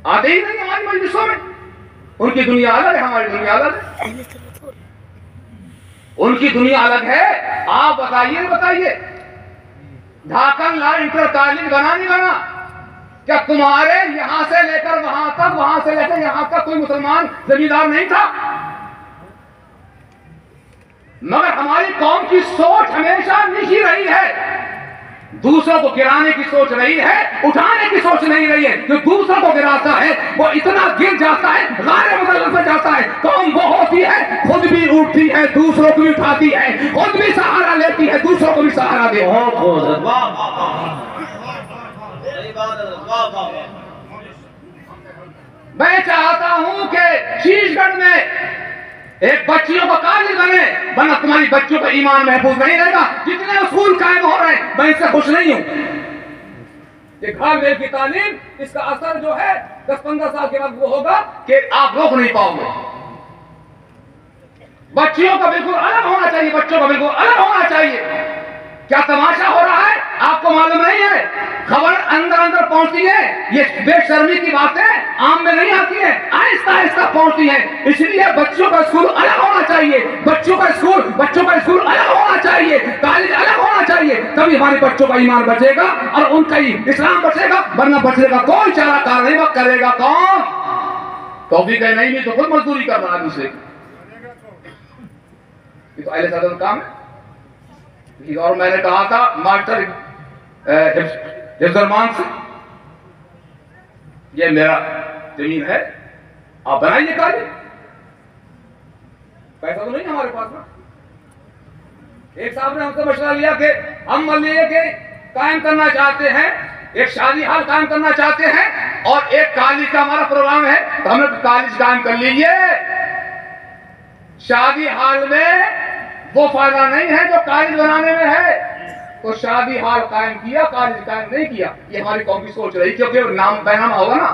आते ही नहीं हमारी मजलिसों में। उनकी दुनिया अलग है, हमारी दुनिया अलग है। उनकी दुनिया अलग है। आप बताइए ढाकन ला इंटर कॉलेज बना नहीं बना? क्या तुम्हारे यहां से लेकर वहां तक, वहां से लेकर यहां तक कोई मुसलमान जमींदार नहीं था? मगर हमारी कौम की सोच हमेशा नीची रही है। दूसरों को गिराने की सोच रही है, उठाने की सोच नहीं रही है। जो दूसरों को गिराता है वो इतना गिर जाता है, गारे बदल जाता है। कौम वो होती है खुद भी उठती है, दूसरों को भी उठाती है, खुद भी सहारा लेती है, दूसरों को भी सहारा देती है। मैं चाहता हूं कि शीशगढ़ में एक बच्चियों का कॉलेज बने, वरना तुम्हारी बच्चों का ईमान महफूज नहीं रहेगा। जितने स्कूल कायम हो रहे हैं मैं इससे खुश नहीं हूं। ये घर में की तालीम, इसका असर जो है 10-15 साल के बाद वो होगा कि आप रोक नहीं पाओगे। बच्चियों का बिल्कुल अलग होना चाहिए, बच्चों का बिल्कुल अलग होना चाहिए। क्या तमाशा हो रहा है आपको मालूम नहीं है? खबर अंदर अंदर पहुंचती है। ये बेशर्मी की बातें आम में नहीं आती है, आहिस्ता आहिस्ता पहुंचती है। इसलिए बच्चों का स्कूल अलग होना चाहिए, बच्चों का स्कूल अलग होना चाहिए, कॉलेज अलग होना चाहिए। तभी हमारे बच्चों का ईमान बचेगा और उनका ही इस्लाम बचेगा। वरना बचेगा कोई चारा कार नहीं, वक्त करेगा कौन? तौफीक है नहीं तो खुद मजदूरी कर रहा है दूसरे की। तो अहले सदर का काम है। और मैंने कहा था मास्टर हिफ्जुर्रहमान से, ये मेरा जमीन है, आप बनाइए कॉलेज। पैसा तो नहीं हमारे पास ना। एक साहब ने हमसे मशवरा लिया कि हम मल्लिये के कायम करना चाहते हैं, एक शादी हाल कायम करना चाहते हैं और एक कॉलेज का हमारा प्रोग्राम है, तो हमने कॉलेज कायम कर लीजिए। शादी हाल में वो फायदा नहीं है जो कॉलेज बनाने में है। तो शादी हाल कायम किया, कॉलेज कायम नहीं किया। ये हमारी कौम की सोच रही, क्योंकि नाम बैनामा होगा ना।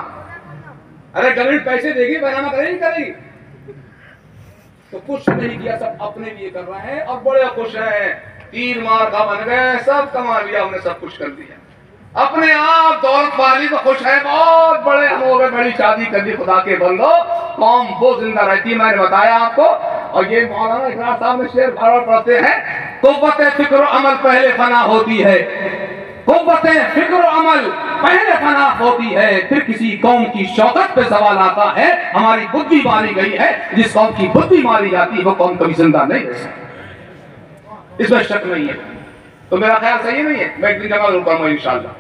अरे गवर्नमेंट पैसे देगी, बैनामा करेगी। तो कुछ नहीं किया, सब अपने लिए कर रहे हैं और बड़े खुश हैं। तीर मार का बन गए, सब कमा लिया, हमने सब कुछ कर दिया। अपने आप दौलत वाली तो खुश है, बहुत बड़े हम हो गए, बड़ी शादी कर दी। खुदा के बंदो, कौम वो जिंदा रहती, मैंने बताया आपको। और ये मौलाना इकरार साहब ने शेर बार पढ़ते हैं, कुव्वत फिक्र अमल पहले फना होती है, कुव्वत फिक्र अमल पहले फना होती है, फिर किसी कौम की शौकत पे सवाल आता है। हमारी बुद्धि मारी गई है, जिस कौम की बुद्धि मारी जाती है वो कौम कभी जिंदा नहीं रह सकती, इसमें शक नहीं है। तो मेरा ख्याल सही नहीं है, मैं एक दिन जमा जरूर करूंगा इंशाल्लाह।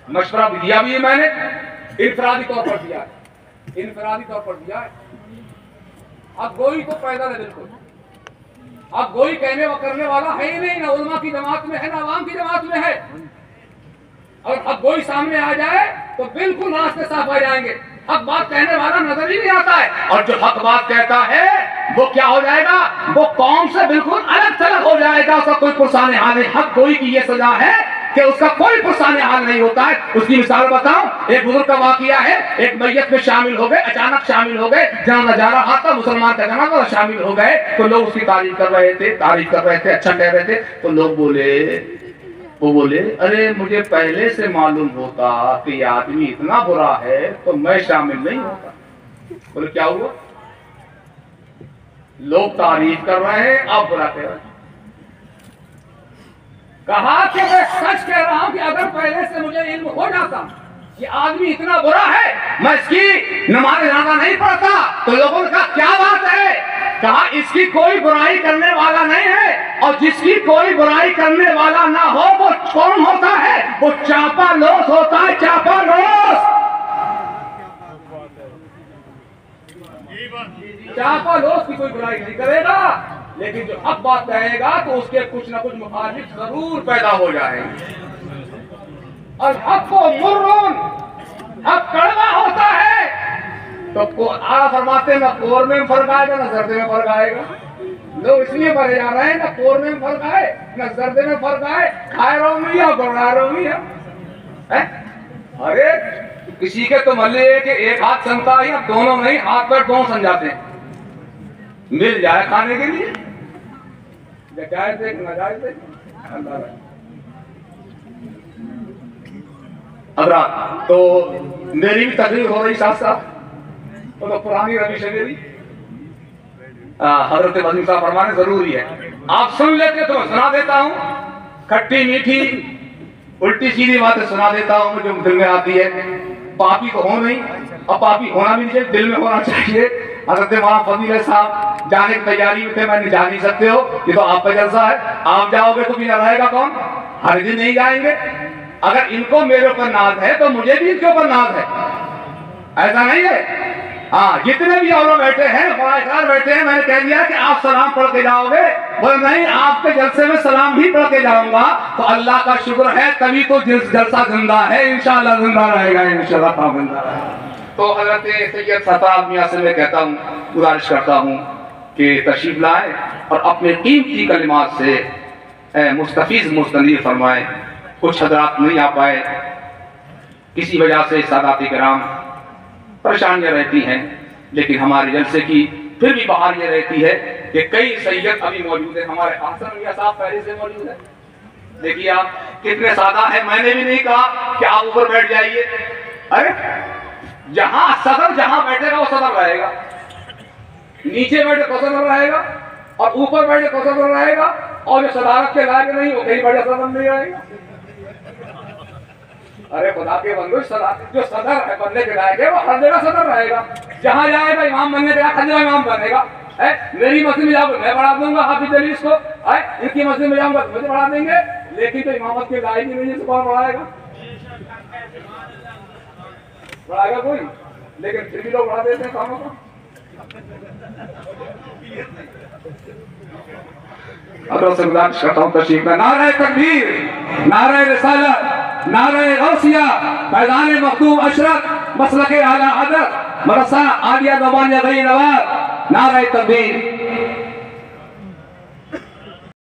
मशवरा दिया भी है मैंने, इनफरादी तौर पर दिया है, इनफरादी तौर पर दिया है। अब गोई तो पैदा है बिल्कुल, अब गोई कहने व करने वाला है ही नहीं, ना उलमा की जमात में है ना अवाम की जमात में है। और अब गोई सामने आ जाए तो बिल्कुल रास्ते साफ आ जाएंगे। हक बात कहने वाला नजर ही नहीं आता है, और जो हक बात कहता है वो क्या हो जाएगा, वो कौम से बिल्कुल अलग थलग हो जाएगा। उसका कोई पुरसाने हाल नहीं। हक गोई की ये सजा है कि उसका कोई पुरसाने हाल नहीं होता है। उसकी मिसाल बताऊं, एक बुजुर्ग का वाकया है। एक मैयत में शामिल हो गए, अचानक शामिल हो गए, जहां नजारा आता मुसलमान का जनाजा शामिल हो गए, तो लोग उसकी तारीफ कर रहे थे, अच्छा कह रहे थे। तो लोग बोले अरे मुझे पहले से मालूम होता कि ये आदमी इतना बुरा है तो मैं शामिल नहीं होता। बोले क्या हुआ? लोग तारीफ कर रहे हैं, आप बुरा कह रहे हैं। कहा कि मैं सच कह रहा हूं कि अगर पहले से मुझे इल्म हो जाता कि आदमी इतना बुरा है, मैं इसकी नमाज जनाजा नहीं पढ़ता। तो लोगों ने कहा क्या बात है? कहा इसकी कोई बुराई करने वाला नहीं है, और जिसकी कोई बुराई करने वाला ना हो वो कौन होता है? वो चापालोस होता है, चापालोस। चापालोस की कोई बुराई नहीं करेगा, लेकिन जो हक बात कहेगा तो उसके कुछ ना कुछ मुखालिफ जरूर पैदा हो जाएंगे। और हक को मुर्रून, हक कड़वा होता है। तो आला फरमाते हैं ना कोरमे में फर्क आएगा ना जर्दे में फर्क आएगा। लोग इसलिए बढ़े जा रहे हैं, ना कोरमे में फर्क आए ना जर्दे में फर्क आए, खाए रहो भी है बढ़ा रहो भी है। अरे किसी के तो मल्ले के एक हाथ सनता है, दोनों नहीं, हाथ पैर दोनों सन जाते हैं, मिल जाए खाने के लिए। जायज देख ना जायज देख। हजरात, तो मेरी भी तकलीफ हो रही साथ साथ, तो पुरानी रविश है मेरी। हजरत वजीर साहब फरमाने जरूरी है, आप सुन लेते तो मैं सुना देता हूँ, खट्टी मीठी उल्टी सीधी बातें सुना देता हूँ जो दिल में आती है। पापी तो हो नहीं, और पापी होना भी नहीं चाहिए, दिल में होना चाहिए। हजरत मौलाना फजील साहब जाने की तैयारी में थे, मैंने जा नहीं सकते हो, ये तो आपका जलसा है, आप जाओगे तो भी रहेगा कौन, हर दिन नहीं जाएंगे। अगर इनको मेरे ऊपर नाज है तो मुझे भी इनके ऊपर नाज है, ऐसा नहीं है। हाँ, जितने भी और बैठे हैं, बैठे हैं, मैंने कह दिया कि आप सलाम पढ़ के जाओगे, बोले नहीं आपके जलसे में सलाम भी पढ़ के जाऊंगा, तो अल्लाह का शुक्र है, तभी तो जलसा जिंदा है, इंशाअल्लाह जिंदा रहेगा, इंशाअल्लाह जिंदा रहेगा। तो हजरत सैयद सत्तार मियां से मैं कहता हूँ, गुजारिश करता हूँ कि तशरीफ लाए और अपने कीमती कलिमात से मुस्तफीज मुस्तनीर फरमाए। कुछ हजरात नहीं आ पाए, किसी वजह से सादात किराम परेशानियां रहती हैं, लेकिन हमारे जलसे की फिर भी बाहर ये रहती है कि कई सैयद अभी मौजूद है। हमारे आसन मियां साहब पहले से मौजूद है, देखिए आप कितने सादा है। मैंने भी नहीं कहा कि आप ऊपर बैठ जाइए, अरे जहां सदर जहां बैठेगा वो सदर रहेगा, नीचे बैठे तो सदर रहेगा, और ऊपर बैठे तो सदर रहेगा, और जो सदारत के लायक नहीं वो कहीं बड़े सदर नहीं रहेगा। अरे खुदा के बंदो, जो सदर है बनने के लायक है वो हर जगह सदर रहेगा, जहां जाएगा इमाम बनने के लायक हर जगह इमाम बनेगा। मेरी मस्जिद में जाओगे मैं बढ़ा दूंगा हाफिज अली इसको, इनकी मस्जिद में जाऊंगा तो मुझे बढ़ा देंगे, लेकिन तो इमामत के लायक ही नहीं है, कौन बढ़ाएगा? बढ़ाएगा कोई, लेकिन फिर भी लोग बढ़ा देते हैं कामों को। नारे तकबीर, नारे रिसालत, नारे गौसिया, फैज़ान मखदूम अशरफ, मसलके आला हज़रत, मदरसा आलिया ज़बानिया गई नवाब, नारे तकबीर।